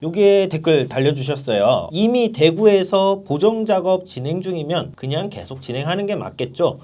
여기에 댓글 달려주셨어요. 이미 대구에서 보정작업 진행 중이면 그냥 계속 진행하는 게 맞겠죠?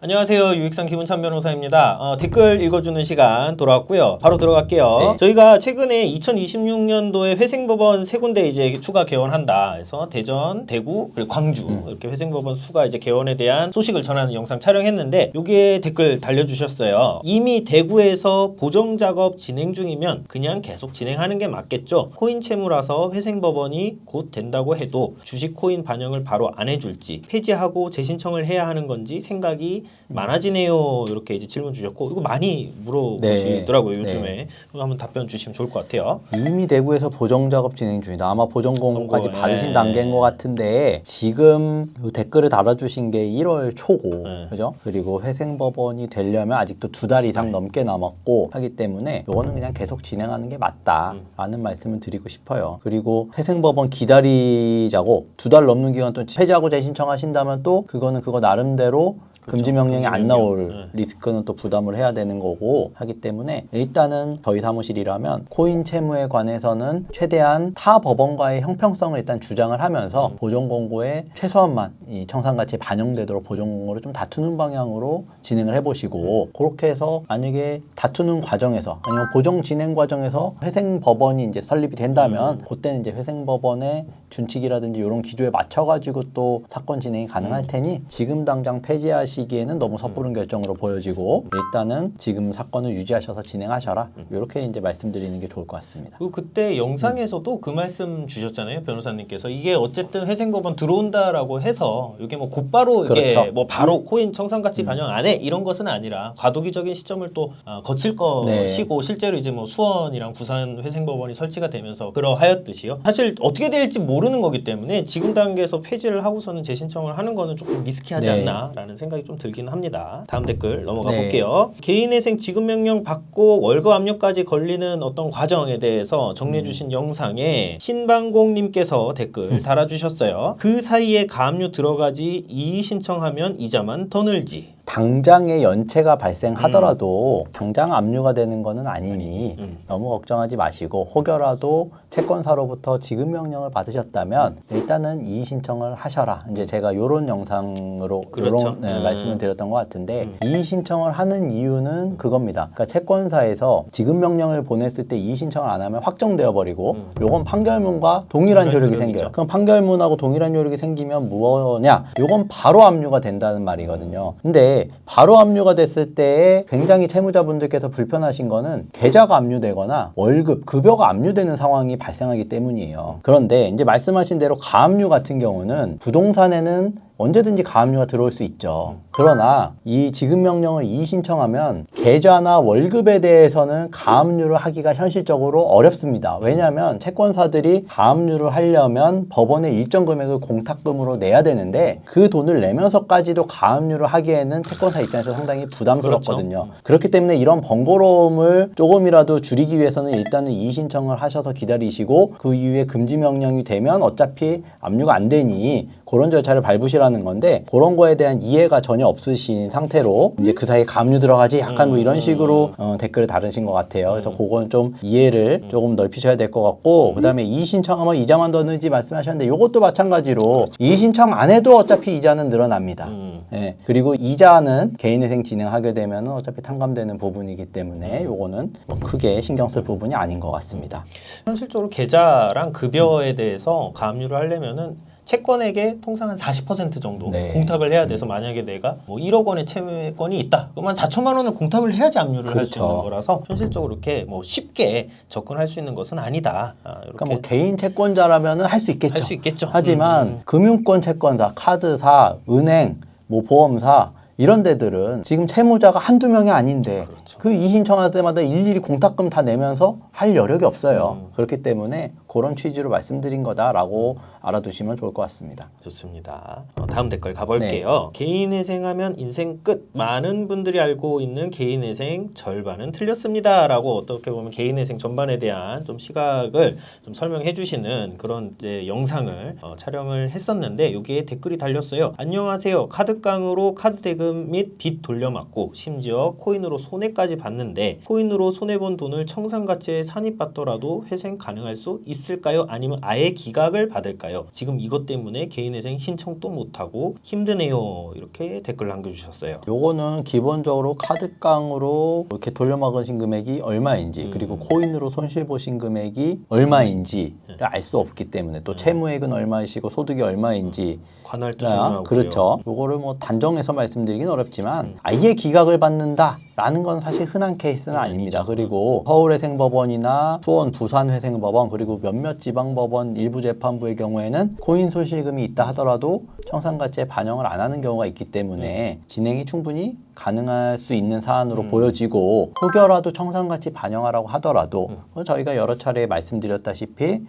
안녕하세요. 유익상 김은찬 변호사입니다. 댓글 읽어주는 시간 돌아왔고요. 바로 들어갈게요. 네. 저희가 최근에 2026년도에 회생법원 세 군데 이제 추가 개원한다. 그래서 대전, 대구, 그리고 광주 이렇게 회생법원 수가 이제 개원에 대한 소식을 전하는 영상 촬영했는데 여기에 댓글 달려주셨어요. 이미 대구에서 보정작업 진행 중이면 그냥 계속 진행하는 게 맞겠죠? 코인 채무라서 회생법원이 곧 된다고 해도 주식 코인 반영을 바로 안 해줄지 폐지하고 재신청을 해야 하는 건지 생각이 많아지네요. 이렇게 이제 질문 주셨고 이거 많이 물어보시더라고요. 요즘에. 네. 이거 한번 답변 주시면 좋을 것 같아요. 이미 대구에서 보정작업 진행 중이다. 아마 보정공고까지 공고, 받으신 네. 단계인 것 같은데 지금 이 댓글을 달아주신 게 1월 초고 네. 그죠? 그리고 회생법원이 되려면 아직도 2달 이상 넘게 남았고 하기 때문에 이거는 그냥 계속 진행하는 게 맞다 라는 말씀을 드리고 싶어요. 그리고 회생법원 기다리자고 2달 넘는 기간 동안 폐지하고 재신청하신다면 또 그거는 그거 나름대로 금지 명령이 안 나올 리스크는 또 부담을 해야 되는 거고 하기 때문에 일단은 저희 사무실이라면 코인 채무에 관해서는 최대한 타 법원과의 형평성을 일단 주장을 하면서 보정공고에 최소한만 이 청산가치에 반영되도록 보정공고를 좀 다투는 방향으로 진행을 해보시고 그렇게 해서 만약에 다투는 과정에서 아니면 보정 진행 과정에서 회생법원이 이제 설립이 된다면 그때는 이제 회생법원의 준칙이라든지 이런 기조에 맞춰가지고 또 사건 진행이 가능할 테니 지금 당장 폐지하시기에는 너무 섣부른 결정으로 보여지고 일단은 지금 사건을 유지하셔서 진행하셔라 이렇게 이제 말씀드리는 게 좋을 것 같습니다. 그때 영상에서도 그 말씀 주셨잖아요, 변호사님께서. 이게 어쨌든 회생법원 들어온다라고 해서 이게 뭐 곧바로 이게 그렇죠. 뭐 바로 코인 청산가치 반영 안 해 이런 것은 아니라 과도기적인 시점을 또 거칠 것이고 실제로 이제 뭐 수원이랑 부산 회생법원이 설치가 되면서 그러하였듯이요. 사실 어떻게 될지 모르는 거기 때문에 지금 단계에서 폐지를 하고서는 재신청을 하는 거는 조금 리스키하지 않나라는 생각이 좀 들긴 합니다. 다음 댓글 넘어가 볼게요. 개인회생 지급명령 받고 월급 압류까지 걸리는 어떤 과정에 대해서 정리해 주신 영상에 신방공님께서 댓글 달아주셨어요. 그 사이에 가압류 들어가지 이의 신청하면 이자만 더 늘지. 당장의 연체가 발생하더라도 당장 압류가 되는 거는 아니니 너무 걱정하지 마시고 혹여라도 채권사로부터 지급명령을 받으셨다면 일단은 이의 신청을 하셔라. 이제 제가 이런 영상으로 그렇죠. 말씀을 드렸던 것 같은데 이의 신청을 하는 이유는 그겁니다. 그러니까 채권사에서 지급명령을 보냈을 때 이의 신청을 안 하면 확정되어 버리고 요건 판결문과 동일한 효력이 생겨요. 그럼 판결문하고 동일한 효력이 생기면 뭐냐? 요건 바로 압류가 된다는 말이거든요. 근데 바로 압류가 됐을 때 굉장히 채무자분들께서 불편하신 거는 계좌가 압류되거나 월급, 급여가 압류되는 상황이 발생하기 때문이에요. 그런데 이제 말씀하신 대로 가압류 같은 경우는 부동산에는 언제든지 가압류가 들어올 수 있죠. 그러나 이 지급명령을 이의 신청하면 계좌나 월급에 대해서는 가압류를 하기가 현실적으로 어렵습니다. 왜냐하면 채권사들이 가압류를 하려면 법원에 일정 금액을 공탁금으로 내야 되는데 그 돈을 내면서까지도 가압류를 하기에는 채권사 입장에서 상당히 부담스럽거든요. 그렇죠. 그렇기 때문에 이런 번거로움을 조금이라도 줄이기 위해서는 일단은 이의 신청을 하셔서 기다리시고 그 이후에 금지명령이 되면 어차피 압류가 안 되니 그런 절차를 밟으시라는 건데 그런 거에 대한 이해가 전혀 없으신 상태로 이제 그 사이에 가압류 들어가지 약간 뭐 이런 식으로 댓글을 다루신 것 같아요. 그래서 그건 좀 이해를 조금 넓히셔야 될 것 같고 그 다음에 이의 신청하면 이자만 더 늘지 말씀하셨는데 이것도 마찬가지로 이의 신청 안 해도 어차피 이자는 늘어납니다. 예. 그리고 이자는 개인회생 진행하게 되면 어차피 탕감되는 부분이기 때문에 요거는 뭐 크게 신경 쓸 부분이 아닌 것 같습니다. 현실적으로 계좌랑 급여에 대해서 가압류를 하려면은 채권에게 통상 한 40% 정도 공탁을 해야 돼서 만약에 내가 뭐 1억 원의 채권이 있다. 그러면 4천만 원을 공탁을 해야지 압류를 할 수 있는 거라서 현실적으로 이렇게 뭐 쉽게 접근할 수 있는 것은 아니다. 그러니까 뭐 개인 채권자라면은 할 수 있겠죠. 할 수 있겠죠. 하지만 금융권 채권자, 카드사, 은행, 뭐 보험사 이런 데들은 지금 채무자가 한두 명이 아닌데 그 이의 신청할 때마다 일일이 공탁금 다 내면서 할 여력이 없어요. 그렇기 때문에 그런 취지로 말씀드린 거다라고 알아두시면 좋을 것 같습니다. 좋습니다. 다음 댓글 가볼게요. 개인회생하면 인생 끝. 많은 분들이 알고 있는 개인회생 절반은 틀렸습니다. 라고 어떻게 보면 개인회생 전반에 대한 좀 시각을 좀 설명해 주시는 그런 이제 영상을 촬영을 했었는데 여기에 댓글이 달렸어요. 안녕하세요. 카드깡으로 카드 대금 및 빚 돌려막고 심지어 코인으로 손해까지 봤는데 코인으로 손해본 돈을 청산가치에 산입받더라도 회생 가능할 수 있을까요? 아니면 아예 기각을 받을까요? 지금 이것 때문에 개인회생 신청도 못하고 힘드네요. 이렇게 댓글 남겨주셨어요. 요거는 기본적으로 카드깡으로 이렇게 돌려막으신 금액이 얼마인지 그리고 코인으로 손실 보신 금액이 얼마인지를 알 수 없기 때문에 또 채무액은 얼마이시고 소득이 얼마인지 관할도 중요하고요. 그렇죠. 요거를 뭐 단정해서 말씀드리긴 어렵지만 아예 기각을 받는다라는 건 사실 흔한 케이스는 아닙니다. 그리고 서울회생법원이나 수원 부산회생법원 그리고 몇몇 지방법원 일부 재판부의 경우에는 코인 손실금이 있다 하더라도 청산가치에 반영을 안 하는 경우가 있기 때문에 진행이 충분히 가능할 수 있는 사안으로 보여지고 혹여라도 청산가치 반영하라고 하더라도 저희가 여러 차례 말씀드렸다시피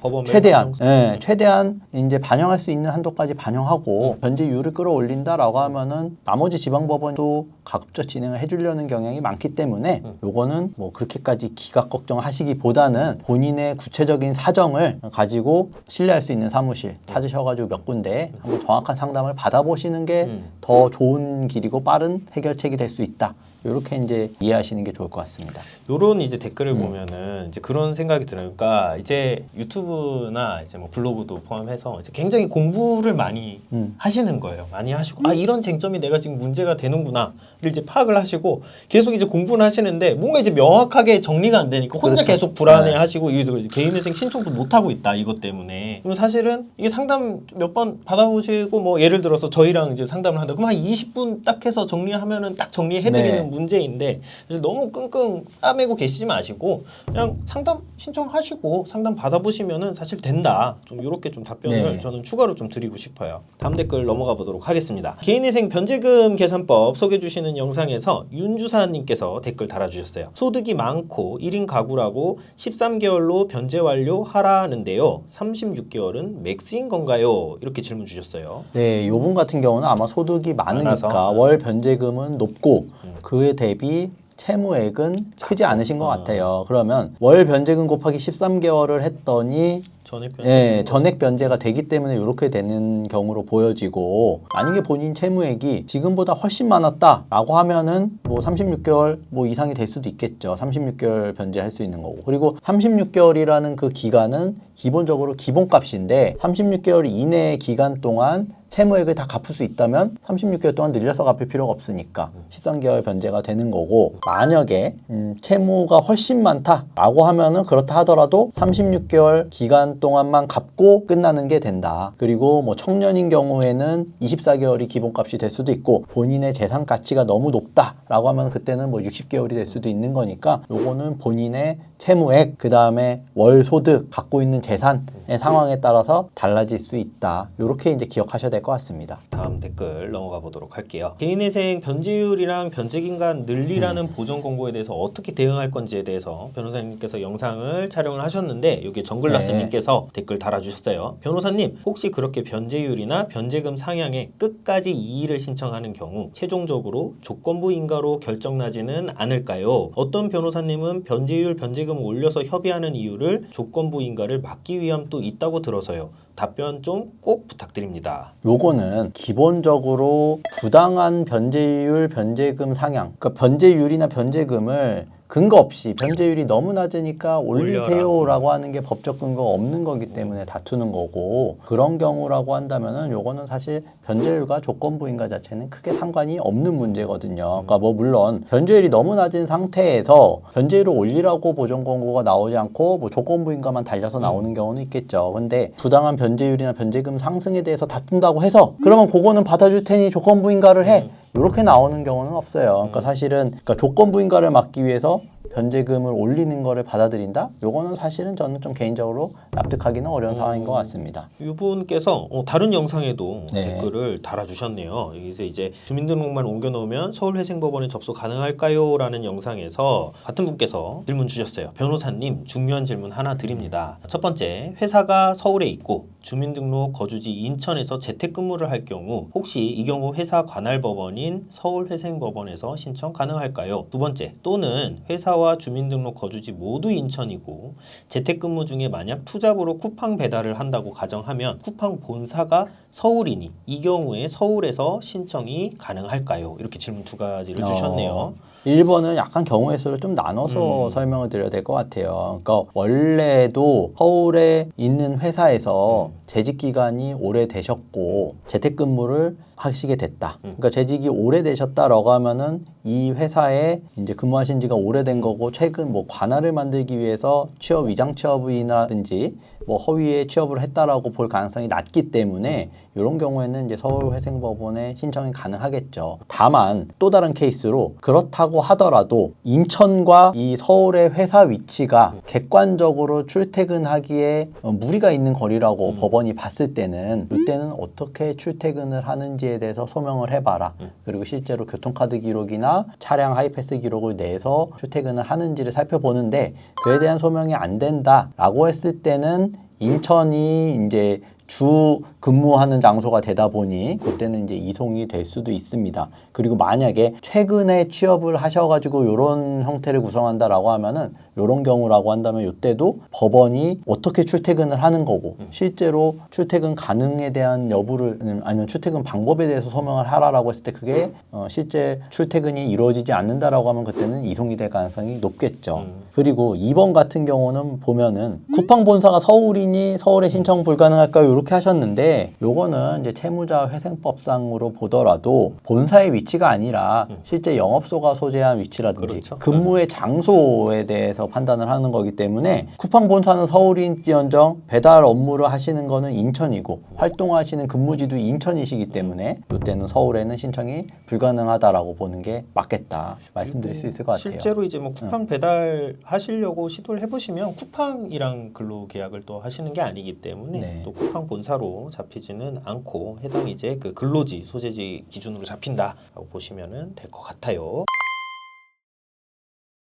최대한 이제 반영할 수 있는 한도까지 반영하고 변제율을 끌어올린다라고 하면은 나머지 지방법원도 가급적 진행을 해주려는 경향이 많기 때문에 요거는 뭐 그렇게까지 기각 걱정하시기보다는 본인의 구체적인 사정을 가지고 신뢰할 수 있는 사무실 찾으셔가지고 몇 군데 한번 정확한 상담을 받아보시는 게 더 좋은 길이고 빠른 해결책이 될 수 있다. 이렇게 이제 이해하시는 게 좋을 것 같습니다. 요런 이제 댓글을 보면은 이제 그런 생각이 들어요. 그러니까 이제 유튜브나 이제 뭐 블로그도 포함해서 이제 굉장히 공부를 많이 하시는 거예요. 많이 하시고 아 이런 쟁점이 내가 지금 문제가 되는구나를 이제 파악을 하시고 계속 이제 공부를 하시는데 뭔가 이제 명확하게 정리가 안 되니까 혼자 그렇죠. 계속 불안해하시고 이제 개인회생 신청도 못 하고 있다 이것 때문에. 그럼 사실은 이게 상담 몇 번 받아보시고 뭐 예를 들어서 저희랑 이제 상담을 한다. 그럼 한 20분 딱 해서 정리하면은 딱 정리해드리는 문제인데 그래서 너무 끙끙 싸매고 계시지 마시고 그냥 상담 신청하시고 상담 받아보시면은 사실 된다. 좀 이렇게 좀 답변을 저는 추가로 좀 드리고 싶어요. 다음 댓글 넘어가 보도록 하겠습니다. 개인회생 변제금 계산법 소개해 주시는 영상에서 윤주사님께서 댓글 달아주셨어요. 소득이 많고 1인 가구라고 13개월로 변제 완료하라는데요. 36개월은 맥스인 건가요? 이렇게 질문 주셨어요. 네, 요분 같은 경우는 아마 소득이 많으니까 월 변제금은 높고 그에 대비 채무액은 크지 않으신 것 같아요. 그러면 월 변제금 곱하기 13개월을 했더니 전액 변제가 되기 때문에 이렇게 되는 경우로 보여지고 만약에 본인 채무액이 지금보다 훨씬 많았다라고 하면은 뭐 36개월 뭐 이상이 될 수도 있겠죠. 36개월 변제할 수 있는 거고 그리고 36개월이라는 그 기간은 기본적으로 기본값인데 36개월 이내의 기간 동안 채무액을 다 갚을 수 있다면 36개월 동안 늘려서 갚을 필요가 없으니까 13개월 변제가 되는 거고 만약에 채무가 훨씬 많다라고 하면은 그렇다 하더라도 36개월 기간 동안만 갚고 끝나는 게 된다. 그리고 뭐 청년인 경우에는 24개월이 기본값이 될 수도 있고 본인의 재산 가치가 너무 높다라고 하면 그때는 뭐 60개월이 될 수도 있는 거니까 요거는 본인의 채무액 그 다음에 월 소득 갖고 있는 재산의 상황에 따라서 달라질 수 있다. 이렇게 이제 기억하셔야 될 것 같습니다. 다음 댓글 넘어가 보도록 할게요. 개인회생 변제율이랑 변제기간 늘리라는 보전 공고에 대해서 어떻게 대응할 건지에 대해서 변호사님께서 영상을 촬영을 하셨는데 여기 정글라스님께서 댓글 달아주셨어요. 변호사님 혹시 그렇게 변제율이나 변제금 상향에 끝까지 이의를 신청하는 경우 최종적으로 조건부 인가로 결정나지는 않을까요? 어떤 변호사님은 변제율 변제금을 올려서 협의하는 이유를 조건부 인가를 막기 위함도 있다고 들어서요. 답변 좀 꼭 부탁드립니다. 요거는 기본적으로 부당한 변제율, 변제금 상향, 그러니까 변제율이나 변제금을 근거 없이 변제율이 너무 낮으니까 올리세요라고 하는 게 법적 근거가 없는 거기 때문에 다투는 거고 그런 경우라고 한다면은 요거는 사실 변제율과 조건부 인가 자체는 크게 상관이 없는 문제거든요. 그러니까 뭐 물론 변제율이 너무 낮은 상태에서 변제율을 올리라고 보전 공고가 나오지 않고 뭐 조건부 인가만 달려서 나오는 경우는 있겠죠. 근데 부당한 변제율이나 변제금 상승에 대해서 다툰다고 해서 그러면 그거는 받아줄 테니 조건부 인가를 해. 이렇게 나오는 경우는 없어요. 그러니까 사실은 조건부 인가를 막기 위해서 변제금을 올리는 거를 받아들인다? 요거는 사실은 저는 좀 개인적으로 납득하기는 어려운 상황인 것 같습니다. 이분께서 다른 영상에도 네. 댓글을 달아주셨네요. 여기서 이제 주민등록만 옮겨놓으면 서울회생법원에 접수 가능할까요? 라는 영상에서 같은 분께서 질문 주셨어요. 변호사님, 중요한 질문 하나 드립니다. 첫 번째, 회사가 서울에 있고 주민등록 거주지 인천에서 재택근무를 할 경우 혹시 이 경우 회사 관할법원인 서울회생법원에서 신청 가능할까요? 두 번째, 또는 회사와 주민등록 거주지 모두 인천이고 재택근무 중에 만약 투잡으로 쿠팡 배달을 한다고 가정하면 쿠팡 본사가 서울이니 이 경우에 서울에서 신청이 가능할까요? 이렇게 질문 두 가지를 주셨네요. 1번은 약간 경우의 수를 좀 나눠서 설명을 드려야 될 것 같아요. 그러니까 원래도 서울에 있는 회사에서 재직 기간이 오래되셨고 재택근무를 하시게 됐다. 그러니까 재직이 오래되셨다라고 하면은 이 회사에 이제 근무하신 지가 오래된 거고 최근 뭐 관할을 만들기 위해서 취업 위장 취업이라든지 뭐 허위에 취업을 했다라고 볼 가능성이 낮기 때문에 이런 경우에는 이제 서울회생법원에 신청이 가능하겠죠. 다만 또 다른 케이스로 그렇다고 하더라도 인천과 이 서울의 회사 위치가 객관적으로 출퇴근하기에 무리가 있는 거리라고 법원이 봤을 때는 이때는 어떻게 출퇴근을 하는지에 대해서 소명을 해봐라. 그리고 실제로 교통카드 기록이나 차량 하이패스 기록을 내서 출퇴근을 하는지를 살펴보는데 그에 대한 소명이 안 된다라고 했을 때는 인천이 이제 주 근무하는 장소가 되다 보니 그때는 이제 이송이 될 수도 있습니다. 그리고 만약에 최근에 취업을 하셔가지고 이런 형태를 구성한다라고 하면은 이런 경우라고 한다면 이때도 법원이 어떻게 출퇴근을 하는 거고 실제로 출퇴근 가능에 대한 여부를 아니면 출퇴근 방법에 대해서 소명을 하라라고 했을 때 그게 실제 출퇴근이 이루어지지 않는다라고 하면 그때는 이송이 될 가능성이 높겠죠. 그리고 2번 같은 경우는 보면은 쿠팡 본사가 서울이니 서울에 신청 불가능할까요? 이렇게 하셨는데 요거는 이제 채무자 회생법상으로 보더라도 본사의 위치가 아니라 실제 영업소가 소재한 위치라든지 그렇죠. 근무의 장소에 대해서 판단을 하는 거기 때문에 쿠팡 본사는 서울인지언정 배달 업무를 하시는 거는 인천이고 활동하시는 근무지도 인천이시기 때문에 이때는 서울에는 신청이 불가능하다라고 보는 게 맞겠다 말씀드릴 수 있을 것 같아요. 실제로 이제 뭐 쿠팡 배달 하시려고 시도를 해보시면 쿠팡이랑 근로 계약을 또 하시는 게 아니기 때문에 네. 또 쿠팡 본사로 잡히지는 않고 해당 이제 그 근로지 소재지 기준으로 잡힌다라고 보시면은 될 것 같아요.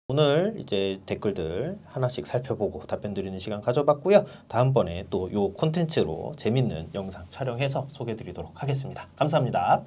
오늘 이제 댓글들 하나씩 살펴보고 답변 드리는 시간 가져봤고요. 다음번에 또 요 콘텐츠로 재밌는 영상 촬영해서 소개해 드리도록 하겠습니다. 감사합니다.